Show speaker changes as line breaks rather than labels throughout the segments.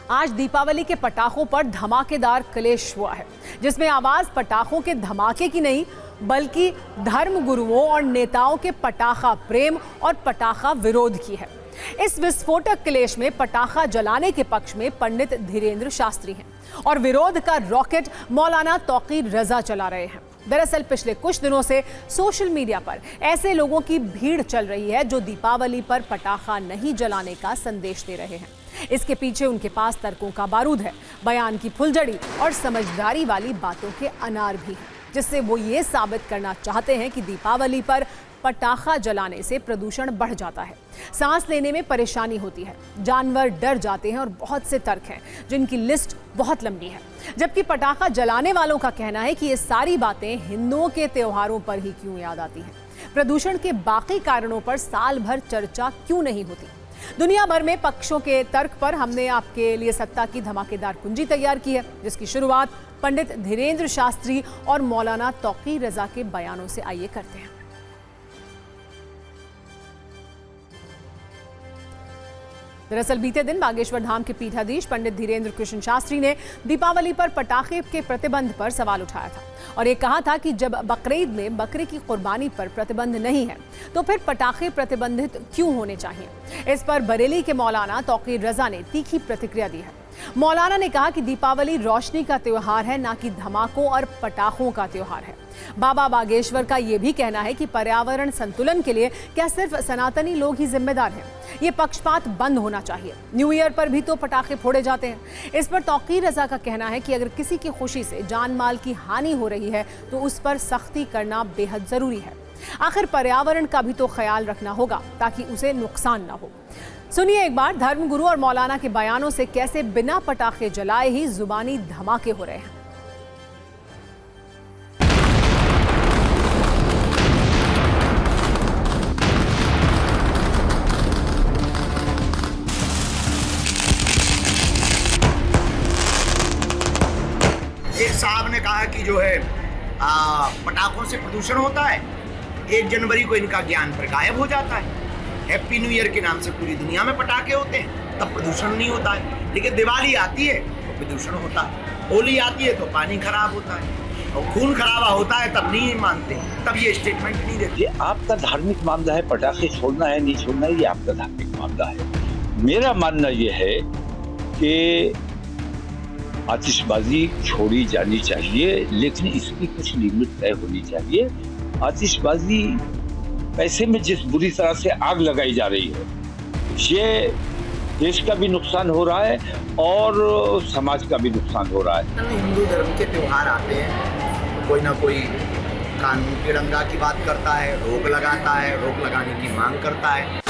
आज दीपावली के पटाखों पर धमाकेदार क्लेश हुआ है, जिसमें आवाज पटाखों के धमाके की नहीं बल्कि धर्म गुरुओं और नेताओं के पटाखा प्रेम और पटाखा विरोध की है। इस विस्फोटक क्लेश में पटाखा जलाने के पक्ष में पंडित धीरेन्द्र शास्त्री हैं और विरोध का रॉकेट मौलाना तौकीर रजा चला रहे हैं। दरअसल पिछले कुछ दिनों से सोशल मीडिया पर ऐसे लोगों की भीड़ चल रही है जो दीपावली पर पटाखा नहीं जलाने का संदेश दे रहे हैं। इसके पीछे उनके पास तर्कों का बारूद है, बयान की फुलझड़ी और समझदारी वाली बातों के अनार भी हैं, जिससे वो ये साबित करना चाहते हैं कि दीपावली पर पटाखा जलाने से प्रदूषण बढ़ जाता है, सांस लेने में परेशानी होती है, जानवर डर जाते हैं और बहुत से तर्क हैं जिनकी लिस्ट बहुत लंबी है। जबकि पटाखा जलाने वालों का कहना है कि ये सारी बातें हिंदुओं के त्योहारों पर ही क्यों याद आती हैं, प्रदूषण के बाकी कारणों पर साल भर चर्चा क्यों नहीं होती। दुनिया भर में पक्षों के तर्क पर हमने आपके लिए सत्ता की धमाकेदार कुंजी तैयार की है, जिसकी शुरुआत पंडित धीरेन्द्र शास्त्री और मौलाना तौकीर रजा के बयानों से आइए करते हैं। दरअसल बीते दिन बागेश्वर धाम के पीठाधीश पंडित धीरेन्द्र कृष्ण शास्त्री ने दीपावली पर पटाखे के प्रतिबंध पर सवाल उठाया था और ये कहा था कि जब बकरीद में बकरे की कुर्बानी पर प्रतिबंध नहीं है तो फिर पटाखे प्रतिबंधित क्यों होने चाहिए। इस पर बरेली के मौलाना तौकीर रजा ने तीखी प्रतिक्रिया दी है। मौलाना ने कहा कि दीपावली रोशनी का त्योहार है, ना कि धमाकों और पटाखों का त्योहार है। बाबा बागेश्वर का यह भी कहना है कि पर्यावरण संतुलन के लिए क्या सिर्फ सनातनी लोग ही जिम्मेदार हैं। ये पक्षपात बंद होना चाहिए। न्यू ईयर पर भी तो पटाखे फोड़े जाते हैं। इस पर तौकीर रजा का कहना है कि अगर किसी की खुशी से जान माल की हानि हो रही है तो उस पर सख्ती करना बेहद जरूरी है। आखिर पर्यावरण का भी तो ख्याल रखना होगा ताकि उसे नुकसान ना हो। सुनिए एक बार धर्मगुरु और मौलाना के बयानों से कैसे बिना पटाखे जलाए ही जुबानी धमाके हो रहे हैं।
एक साहब ने कहा कि जो है पटाखों से प्रदूषण होता है, 1 जनवरी को इनका ज्ञान पर गायब हो जाता है। हैप्पी न्यू ईयर के नाम से पूरी दुनिया में पटाखे होते हैं, तब प्रदूषण नहीं होता है। लेकिन दिवाली आती है तो प्रदूषण होता है, होली आती है तो पानी खराब होता है और खून खराबा होता है, तब नहीं मानते, तब ये स्टेटमेंट नहीं देते।
ये आपका धार्मिक मामला है, पटाखे छोड़ना है नहीं छोड़ना है ये आपका धार्मिक मामला है। मेरा मानना ये है कि आतिशबाजी छोड़ी जानी चाहिए, लेकिन इसकी कुछ लिमिट तय होनी चाहिए। आतिशबाजी पैसे में जिस बुरी तरह से आग लगाई जा रही है, ये देश का भी नुकसान हो रहा है और समाज का भी नुकसान हो रहा है।
हिंदू धर्म के त्योहार आते हैं तो कोई ना कोई कानून की डंगा की बात करता है, रोक लगाता है, रोक लगाने की मांग करता है।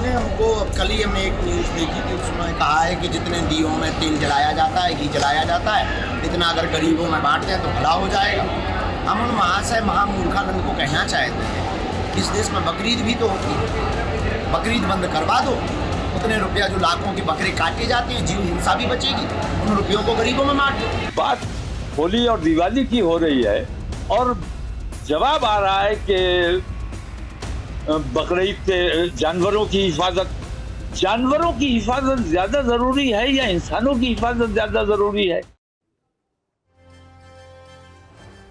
हमको कल ही हमने एक न्यूज़ देखी थी, उसमें कहा है कि जितने दियों में तेल जलाया जाता है, घी जलाया जाता है, इतना अगर गरीबों में बांटते हैं तो भला हो जाएगा। हम उन महाशय महामूर्खानंद को कहना चाहते हैं इस देश में बकरीद भी तो होती है, बकरीद बंद करवा दो। उतने रुपया जो लाखों के बकरे काटे जाते हैं, जीव हिंसा भी बचेगी, उन रुपयों को गरीबों में बांट दो।
बात होली और दिवाली की हो रही है और जवाब आ रहा है कि बकरीद के जानवरों की हिफाजत ज्यादा जरूरी है या इंसानों की हिफाजत ज्यादा जरूरी है।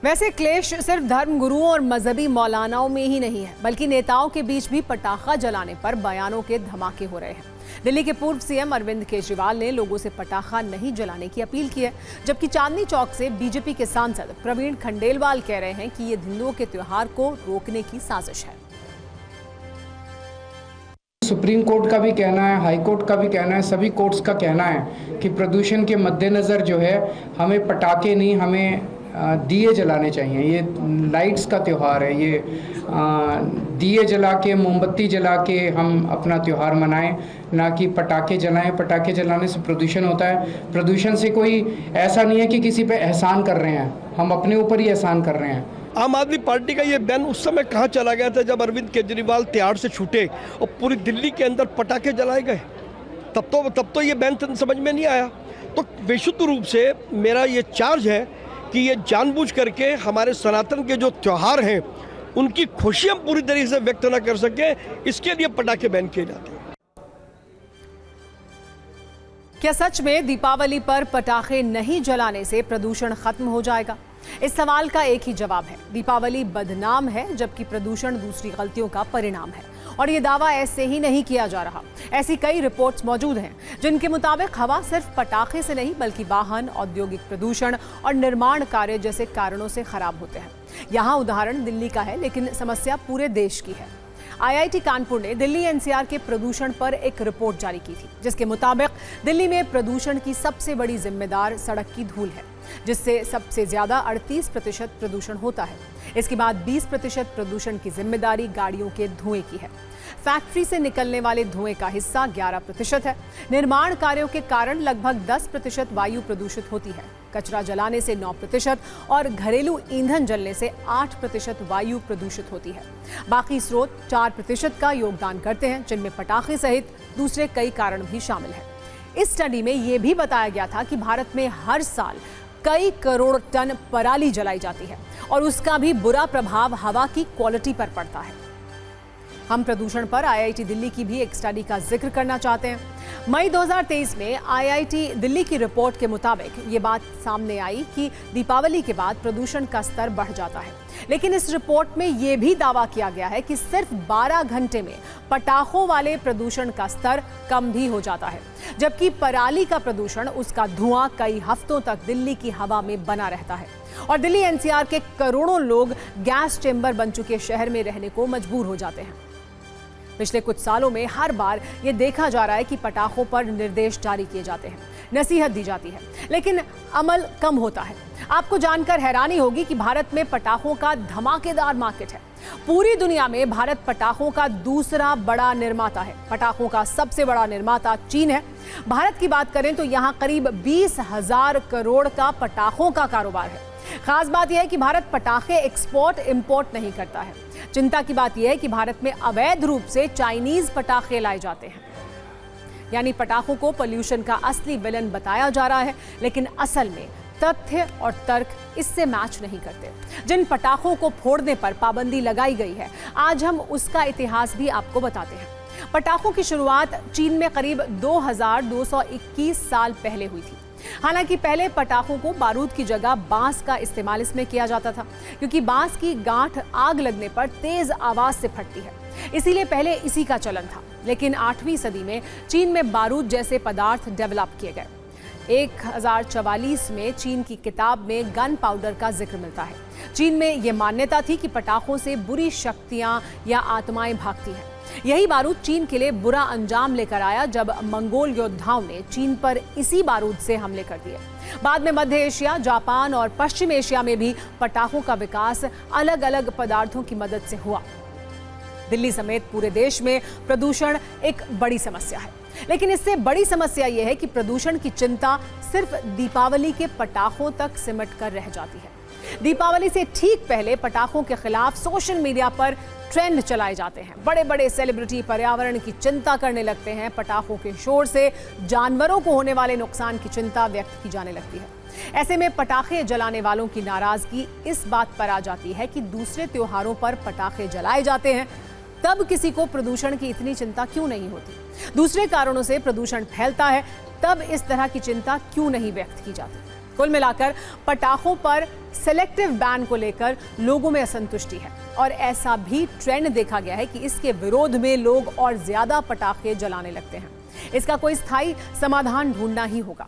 वैसे क्लेश सिर्फ धर्म गुरुओं और मजहबी मौलानाओं में ही नहीं है, बल्कि नेताओं के बीच भी पटाखा जलाने पर बयानों के धमाके हो रहे हैं। दिल्ली के पूर्व सीएम अरविंद केजरीवाल ने लोगों से पटाखा नहीं जलाने की अपील की है, जबकि चांदनी चौक से बीजेपी के सांसद प्रवीण खंडेलवाल कह रहे हैं कि ये हिंदुओं के त्योहार को रोकने की साजिश है।
सुप्रीम कोर्ट का भी कहना है, हाई कोर्ट का भी कहना है, सभी कोर्ट्स का कहना है कि प्रदूषण के मद्देनज़र जो है हमें पटाखे नहीं, हमें दिए जलाने चाहिए। ये लाइट्स का त्यौहार है, ये दिए जला के मोमबत्ती जला के हम अपना त्यौहार मनाएं, ना कि पटाखे जलाएं। पटाखे जलाने से प्रदूषण होता है। प्रदूषण से कोई ऐसा नहीं है कि किसी पे एहसान कर रहे हैं, हम अपने ऊपर ही एहसान कर रहे हैं।
आम आदमी पार्टी का ये बैन उस समय कहाँ चला गया था जब अरविंद केजरीवाल तिहाड़ से छूटे और पूरी दिल्ली के अंदर पटाखे जलाए गए, तब तो ये बैन समझ में नहीं आया। तो विशुद्ध रूप से मेरा ये चार्ज है कि ये जानबूझ करके हमारे सनातन के जो त्यौहार हैं उनकी खुशियाँ पूरी तरीके से व्यक्त न कर सके, इसके लिए पटाखे बैन किए जाते हैं।
क्या सच में दीपावली पर पटाखे नहीं जलाने से प्रदूषण खत्म हो जाएगा? इस सवाल का एक ही जवाब है, दीपावली बदनाम है जबकि प्रदूषण दूसरी गलतियों का परिणाम है। और ये दावा ऐसे ही नहीं किया जा रहा। ऐसी कई रिपोर्ट्स मौजूद हैं जिनके मुताबिक हवा सिर्फ पटाखे से नहीं बल्कि वाहन, औद्योगिक प्रदूषण और निर्माण कार्य जैसे कारणों से खराब होते हैं। यहाँ उदाहरण दिल्ली का है, लेकिन समस्या पूरे देश की है। IIT कानपुर ने दिल्ली NCR के प्रदूषण पर एक रिपोर्ट जारी की थी, जिसके मुताबिक दिल्ली में प्रदूषण की सबसे बड़ी जिम्मेदार सड़क की धूल है, जिससे सबसे ज्यादा 38% प्रदूषण होता है। इसके बाद 20% प्रदूषण की जिम्मेदारी गाड़ियों के धुएं की है। फैक्ट्री से निकलने वाले धुएं का हिस्सा 11% है। निर्माण कार्यों के कारण लगभग 10% वायु प्रदूषित होती है। कचरा जलाने से 9% और घरेलू ईंधन जलने से 8% वायु प्रदूषित होती है। बाकी स्रोत 4% का योगदान करते हैं, जिनमें पटाखे सहित दूसरे कई कारण भी शामिल हैं। इस स्टडी में यह भी बताया गया था कि भारत में हर साल कई करोड़ टन पराली जलाई जाती है और उसका भी बुरा प्रभाव हवा की क्वालिटी पर पड़ता है। हम प्रदूषण पर IIT दिल्ली की भी एक स्टडी का जिक्र करना चाहते हैं। मई 2023 में IIT दिल्ली की रिपोर्ट के मुताबिक ये बात सामने आई कि दीपावली के बाद प्रदूषण का स्तर बढ़ जाता है, लेकिन इस रिपोर्ट में ये भी दावा किया गया है कि सिर्फ 12 घंटे में पटाखों वाले प्रदूषण का स्तर कम भी हो जाता है, जबकि पराली का प्रदूषण, उसका धुआं कई हफ्तों तक दिल्ली की हवा में बना रहता है। और दिल्ली NCR के करोड़ों लोग गैस चेंबर बन चुके शहर में रहने को मजबूर हो जाते हैं। पिछले कुछ सालों में हर बार ये देखा जा रहा है कि पटाखों पर निर्देश जारी किए जाते हैं, नसीहत दी जाती है, लेकिन अमल कम होता है। आपको जानकर हैरानी होगी कि भारत में पटाखों का धमाकेदार मार्केट है। पूरी दुनिया में भारत पटाखों का दूसरा बड़ा निर्माता है। पटाखों का सबसे बड़ा निर्माता चीन है। भारत की बात करें तो यहाँ करीब 20,000 करोड़ का पटाखों का कारोबार है। खास बात यह है कि भारत पटाखे एक्सपोर्ट इंपोर्ट नहीं करता है। चिंता की बात यह है कि भारत में अवैध रूप से चाइनीज पटाखे लाए जाते हैं। यानी पटाखों को पोल्यूशन का असली विलन बताया जा रहा है, लेकिन असल में तथ्य और तर्क इससे मैच नहीं करते। जिन पटाखों को फोड़ने पर पाबंदी लगाई गई है, आज हम उसका इतिहास भी आपको बताते हैं। पटाखों की शुरुआत चीन में करीब 2221 साल पहले हुई थी। हालांकि पहले पटाखों को बारूद की जगह बांस का इस्तेमाल इसमें किया जाता था, क्योंकि बांस की गांठ आग लगने पर तेज आवाज से फटती है, इसीलिए पहले इसी का चलन था। लेकिन 8वीं सदी में चीन में बारूद जैसे पदार्थ डेवलप किए गए। 1044 में चीन की किताब में गन पाउडर का जिक्र मिलता है। चीन में यह मान्यता थी कि पटाखों से बुरी शक्तियां या आत्माएं भागती हैं। यही बारूद चीन के लिए बुरा अंजाम लेकर आया जब मंगोल योद्धाओं ने चीन पर इसी बारूद से हमले कर दिए। बाद में मध्य एशिया, जापान और पश्चिम एशिया में भी पटाखों का विकास अलग अलग पदार्थों की मदद से हुआ। दिल्ली समेत पूरे देश में प्रदूषण एक बड़ी समस्या है, लेकिन इससे बड़ी समस्या यह है कि प्रदूषण की चिंता सिर्फ दीपावली के पटाखों तक सिमट कर रह जाती है। दीपावली से ठीक पहले पटाखों के खिलाफ सोशल मीडिया पर ट्रेंड चलाए जाते हैं। बड़े बड़े सेलिब्रिटी पर्यावरण की चिंता करने लगते हैं। पटाखों के शोर से जानवरों को होने वाले नुकसान की चिंता व्यक्त की जाने लगती है। ऐसे में पटाखे जलाने वालों की नाराजगी इस बात पर आ जाती है कि दूसरे त्योहारों पर पटाखे जलाए जाते हैं, तब किसी को प्रदूषण की इतनी चिंता क्यों नहीं होती? दूसरे कारणों से प्रदूषण फैलता है, तब इस तरह की चिंता क्यों नहीं व्यक्त की जाती? कुल मिलाकर पटाखों पर सेलेक्टिव बैन को लेकर लोगों में असंतुष्टि है और ऐसा भी ट्रेंड देखा गया है कि इसके विरोध में लोग और ज्यादा पटाखे जलाने लगते हैं। इसका कोई स्थायी समाधान ढूंढना ही होगा।